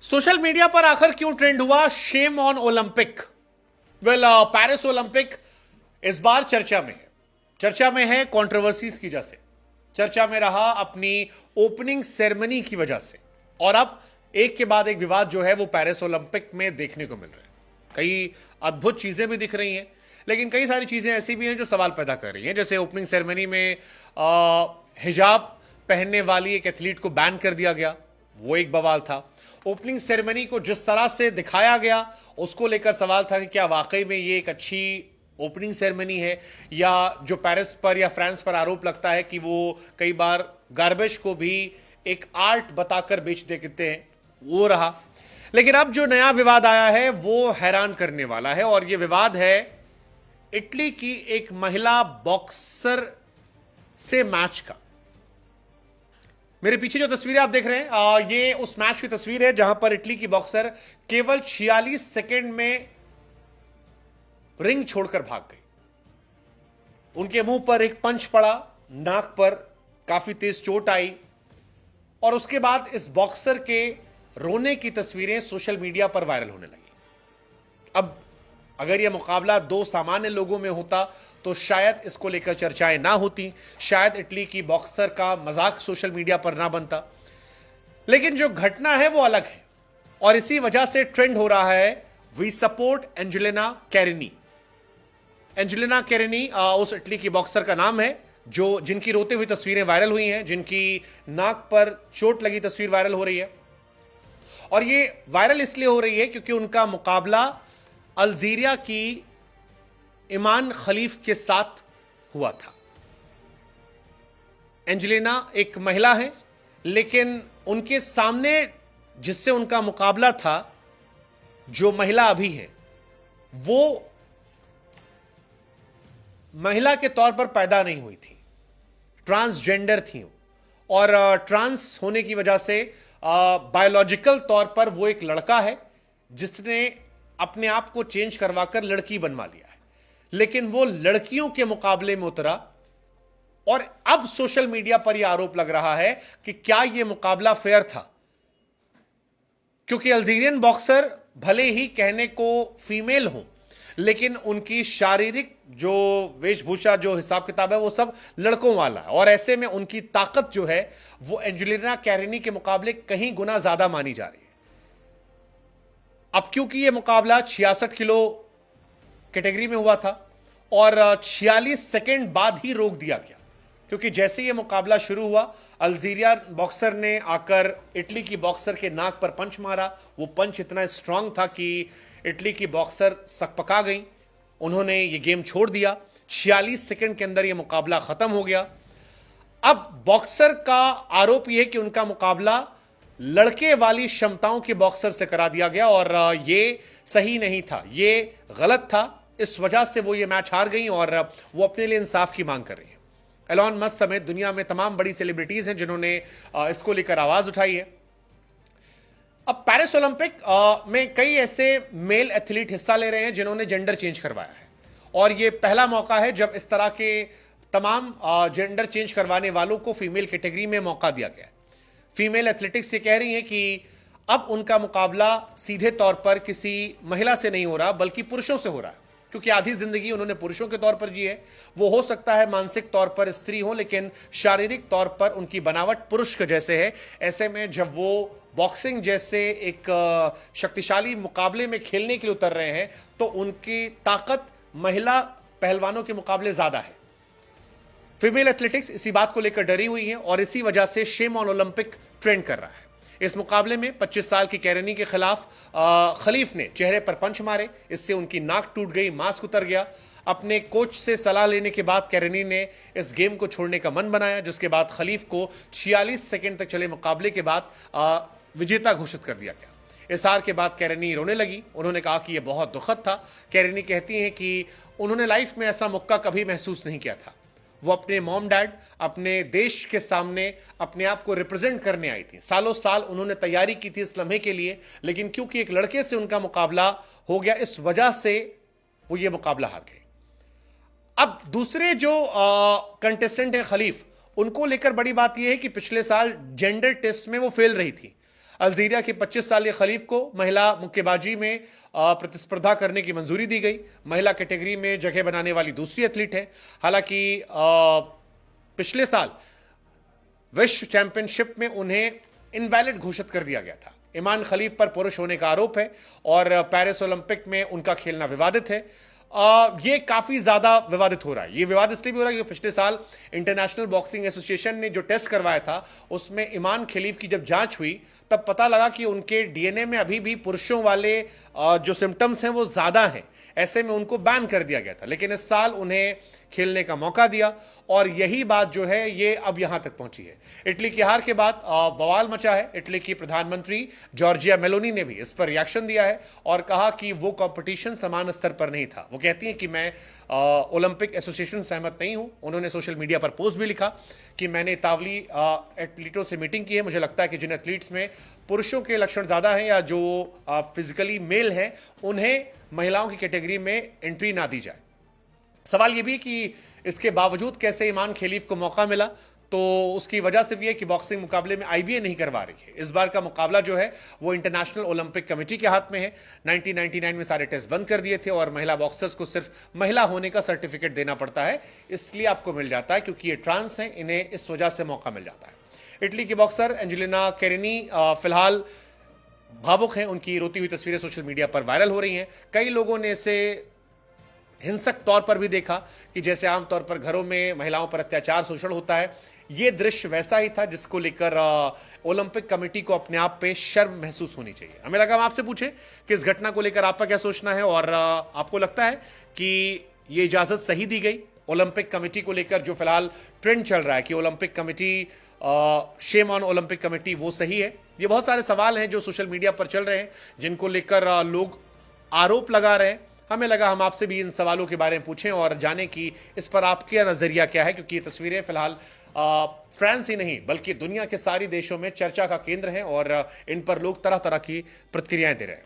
Social media पर आखिर क्यों ट्रेंड हुआ shame on Olympic. Well, Paris Olympic इस बार चर्चा में है कंट्रोवर्सीज की वजह से, चर्चा में रहा अपनी ओपनिंग सेरेमनी की वजह से, और अब एक के बाद एक विवाद जो है वो पेरिस ओलंपिक में देखने को मिल रहे हैं। कई अद्भुत चीजें भी दिख रही हैं, लेकिन कई सारी चीजें ऐसी भी हैं जो सवाल पैदा कर रही हैं। जैसे ओपनिंग सेरेमनी में हिजाब पहनने वाली एक एथलीट को बैन कर दिया गया, वो एक बवाल था। ओपनिंग सेरेमनी को जिस तरह से दिखाया गया उसको लेकर सवाल था कि क्या वाकई में ये एक अच्छी ओपनिंग सेरेमनी है, या जो पेरिस पर या फ्रांस पर आरोप लगता है कि वो कई बार गार्बेज को भी एक आर्ट बताकर बेच देते हैं, वो रहा। लेकिन अब जो नया विवाद आया है वो हैरान करने वाला है, और ये विवाद है इटली की एक महिला बॉक्सर से मैच का। मेरे पीछे जो तस्वीरें आप देख रहे हैं ये उस मैच की तस्वीर है जहां पर इटली की बॉक्सर केवल 46 सेकेंड में रिंग छोड़कर भाग गई। उनके मुंह पर एक पंच पड़ा, नाक पर काफी तेज चोट आई, और उसके बाद इस बॉक्सर के रोने की तस्वीरें सोशल मीडिया पर वायरल होने लगी। अब अगर यह मुकाबला दो सामान्य लोगों में होता तो शायद इसको लेकर चर्चाएं ना होती, शायद इटली की बॉक्सर का मजाक सोशल मीडिया पर ना बनता। लेकिन जो घटना है वो अलग है, और इसी वजह से ट्रेंड हो रहा है we support Angelina Carini. Angelina Carini उस इटली की बॉक्सर का नाम है जो जिनकी रोते हुई तस्वीरें वायरल हुई हैं, जिनकी नाक पर चोट लगी तस्वीर वायरल हो रही है। और ये वायरल इसलिए हो रही है क्योंकि उनका मुकाबला अल्जीरिया की ईमान खलीफ के साथ हुआ था। एंजेलिना एक महिला है, लेकिन उनके सामने जिससे उनका मुकाबला था, जो महिला अभी है, वो महिला के तौर पर पैदा नहीं हुई थी, ट्रांसजेंडर थी, और ट्रांस होने की वजह से बायोलॉजिकल तौर पर वो एक लड़का है जिसने अपने आप को चेंज करवाकर लड़की बनवा लिया है। लेकिन वो लड़कियों के मुकाबले में उतरा, और अब सोशल मीडिया पर यह आरोप लग रहा है कि क्या यह मुकाबला फेयर था, क्योंकि अल्जीरियन बॉक्सर भले ही कहने को फीमेल हो, लेकिन उनकी शारीरिक जो वेशभूषा, जो हिसाब किताब है, वो सब लड़कों वाला है, और ऐसे में उनकी ताकत जो है वो एंजेलिना कैरिनी के मुकाबले कहीं गुना ज्यादा मानी जा रही है। अब क्योंकि यह मुकाबला 66 किलो कैटेगरी में हुआ था, और 46 सेकेंड बाद ही रोक दिया गया, क्योंकि जैसे यह मुकाबला शुरू हुआ अल्जीरिया बॉक्सर ने आकर इटली की बॉक्सर के नाक पर पंच मारा। वो पंच इतना स्ट्रांग था कि इटली की बॉक्सर सकपका गई, उन्होंने ये गेम छोड़ दिया। 46 सेकेंड के अंदर यह मुकाबला खत्म हो गया। अब बॉक्सर का आरोप यह है कि उनका मुकाबला लड़के वाली क्षमताओं के बॉक्सर से करा दिया गया, और ये सही नहीं था, ये गलत था। इस वजह से वो ये मैच हार गई, और वो अपने लिए इंसाफ की मांग कर रही है। एलॉन मस्क समेत दुनिया में तमाम बड़ी सेलिब्रिटीज हैं जिन्होंने इसको लेकर आवाज उठाई है। अब पेरिस ओलंपिक में कई ऐसे मेल एथलीट हिस्सा ले रहे हैं जिन्होंने जेंडर चेंज करवाया है, और ये पहला मौका है जब इस तरह के तमाम जेंडर चेंज करवाने वालों को फीमेल कैटेगरी में मौका दिया गया है। फीमेल एथलेटिक्स ये कह रही हैं कि अब उनका मुकाबला सीधे तौर पर किसी महिला से नहीं हो रहा, बल्कि पुरुषों से हो रहा है, क्योंकि आधी जिंदगी उन्होंने पुरुषों के तौर पर जी है। वो हो सकता है मानसिक तौर पर स्त्री हो, लेकिन शारीरिक तौर पर उनकी बनावट पुरुष के जैसे है। ऐसे में जब वो बॉक्सिंग जैसे एक शक्तिशाली मुकाबले में खेलने के लिए उतर रहे हैं, तो उनकी ताकत महिला पहलवानों के मुकाबले ज्यादा है। फीमेल एथलेटिक्स इसी बात को लेकर डरी हुई है, और इसी वजह से शेम ऑन ओलंपिक ट्रेंड कर रहा है। इस मुकाबले में 25 साल की कैरिनी के खिलाफ खलीफ ने चेहरे पर पंच मारे, इससे उनकी नाक टूट गई, मास्क उतर गया। अपने कोच से सलाह लेने के बाद कैरिनी ने इस गेम को छोड़ने का मन बनाया, जिसके बाद खलीफ को 46 सेकेंड तक चले मुकाबले के बाद विजेता घोषित कर दिया गया। इस हार के बाद कैरिनी रोने लगी। उन्होंने कहा कि यह बहुत दुखद था। कैरिनी कहती हैं कि उन्होंने लाइफ में ऐसा मौका कभी महसूस नहीं किया था। वो अपने मॉम डैड, अपने देश के सामने अपने आप को रिप्रेजेंट करने आई थी। सालों साल उन्होंने तैयारी की थी इस लम्हे के लिए, लेकिन क्योंकि एक लड़के से उनका मुकाबला हो गया, इस वजह से वो ये मुकाबला हार गए। अब दूसरे जो कंटेस्टेंट हैं खलीफ, उनको लेकर बड़ी बात यह है कि पिछले साल जेंडर टेस्ट में वो फेल रही थी। अल्जीरिया के 25 सालीय खलीफ को महिला मुक्केबाजी में प्रतिस्पर्धा करने की मंजूरी दी गई। महिला कैटेगरी में जगह बनाने वाली दूसरी एथलीट है। हालांकि पिछले साल विश्व चैंपियनशिप में उन्हें इनवैलिड घोषित कर दिया गया था। ईमान खलीफ पर पुरुष होने का आरोप है और पेरिस ओलंपिक में उनका खेलना विवादित है। ये काफी ज्यादा विवादित हो रहा है। ये विवाद इसलिए भी हो रहा है क्योंकि पिछले साल इंटरनेशनल बॉक्सिंग एसोसिएशन ने जो टेस्ट करवाया था उसमें ईमान खलीफ की जब जांच हुई तब पता लगा कि उनके डीएनए में अभी भी पुरुषों वाले जो सिम्टम्स हैं वो ज्यादा हैं। ऐसे में उनको बैन कर दिया गया था, लेकिन इस साल उन्हें खेलने का मौका दिया और यही बात जो है ये अब यहां तक पहुंची है। इटली की हार के बाद बवाल मचा है। इटली की प्रधानमंत्री जॉर्जिया मेलोनी ने भी इस पर रिएक्शन दिया है और कहा कि वो कंपटीशन समान स्तर पर नहीं था। वो कहती हैं कि मैं ओलंपिक एसोसिएशन सहमत नहीं हूं। उन्होंने सोशल मीडिया पर पोस्ट भी लिखा कि मैंने इतालवी एथलीटों से मीटिंग की है। मुझे लगता है कि जिन एथलीट्स में पुरुषों के लक्षण ज्यादा हैं या जो फिजिकली मेल हैं उन्हें महिलाओं की कैटेगरी में एंट्री ना दी जाए। सवाल यह भी कि इसके बावजूद कैसे ईमान खलीफ को मौका मिला, तो उसकी वजह सिर्फ ये कि बॉक्सिंग मुकाबले में आईबीए नहीं करवा रही है। इस बार का मुकाबला जो है वो इंटरनेशनल ओलंपिक कमेटी के हाथ में है। 1999 में सारे टेस्ट बंद कर दिए थे और महिला बॉक्सर्स को सिर्फ महिला होने का सर्टिफिकेट देना पड़ता है, इसलिए आपको मिल जाता है क्योंकि ये ट्रांस हैं, इन्हें इस वजह से मौका मिल जाता है। इटली की बॉक्सर एंजेलिना केरेनी फिलहाल भावुक हैं। उनकी रोती हुई तस्वीरें सोशल मीडिया पर वायरल हो रही हैं। कई लोगों ने इसे हिंसक तौर पर भी देखा कि जैसे आमतौर पर घरों में महिलाओं पर अत्याचार शोषण होता है, यह दृश्य वैसा ही था जिसको लेकर ओलंपिक कमेटी को अपने आप पे शर्म महसूस होनी चाहिए। हमें लगा हम आपसे पूछें कि इस घटना को लेकर आपका क्या सोचना है और आपको लगता है कि यह इजाजत सही दी गई ओलंपिक कमेटी को लेकर? जो फिलहाल ट्रेंड चल रहा है कि Olympic committee, shame on Olympic committee, वो सही है? ये बहुत सारे सवाल हैं जो सोशल मीडिया पर चल रहे हैं जिनको लेकर लोग आरोप लगा रहे हैं। हमें लगा हम आपसे भी इन सवालों के बारे में पूछें और जानें कि इस पर आपका नजरिया क्या है, क्योंकि ये तस्वीरें फिलहाल फ्रांस ही नहीं बल्कि दुनिया के सारे देशों में चर्चा का केंद्र हैं और इन पर लोग तरह तरह की प्रतिक्रियाएं दे रहे हैं।